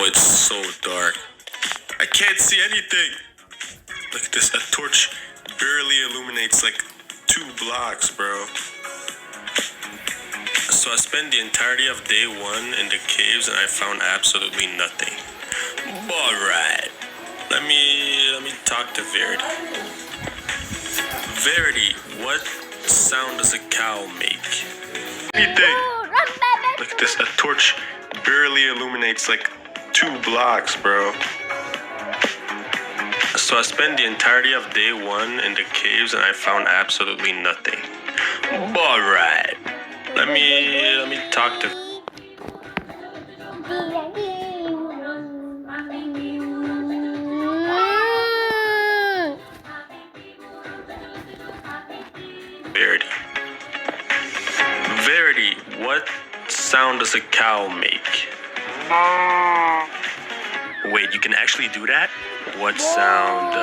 Oh, it's so dark. I can't see anything. Look at this. A torch barely illuminates like 2 blocks, bro. So I spent the entirety of day 1 in the caves and I found absolutely nothing. Alright. Let me talk to Verity. Verity, what sound does a cow make? Anything. Look at this. A torch barely illuminates like 2 blocks, bro. So I spent the entirety of day 1 in the caves and I found absolutely nothing. Alright. Let me talk to Verity. Verity, what sound does a cow make? Wait, you can actually do that? What sound?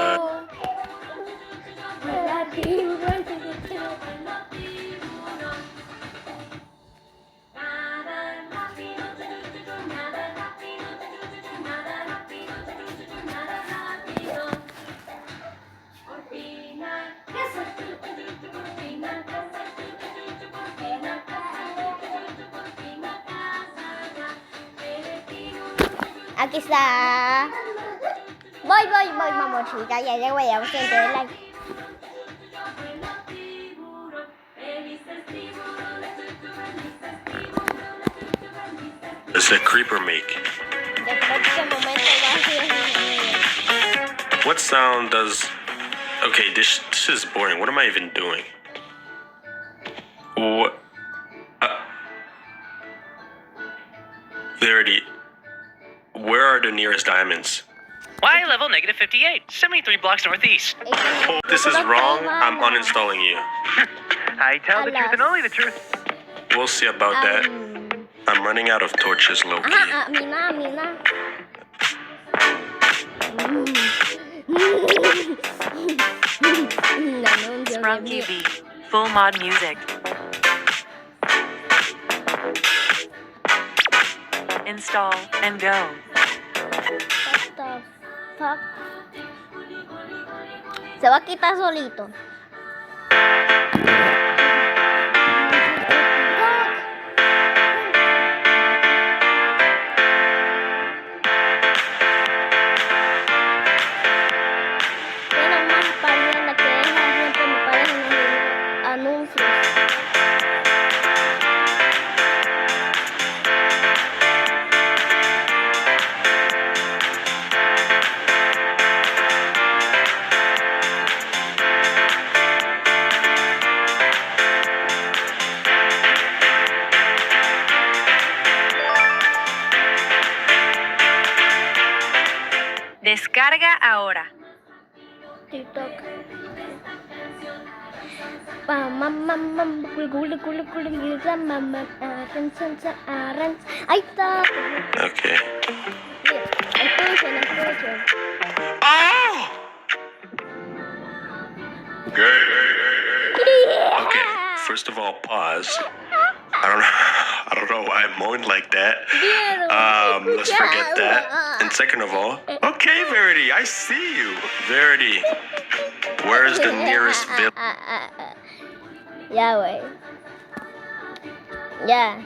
Aquí está. Voy, mamorcita. Ya voy a hacer like. Does a creeper make? What sound does... Okay, this is boring. What am I even doing? What? Verity, where are the nearest diamonds? Y level -58, 73 blocks northeast. Oh, this is wrong. I'm uninstalling you. I tell the truth and only the truth. We'll see about that. I'm running out of torches, Loki. Mina. Sprung QB, full mod music. Install and go. What the fuck? Se va a quitar solito. Descarga ahora. TikTok. Ahí está. Okay. Escuchen. Oh! Okay, first of all, pause. I don't know why I moaned like that. Let's forget that. And second of all, okay, Verity, I see you. Verity, where's the nearest village? Ya, güey. Ya.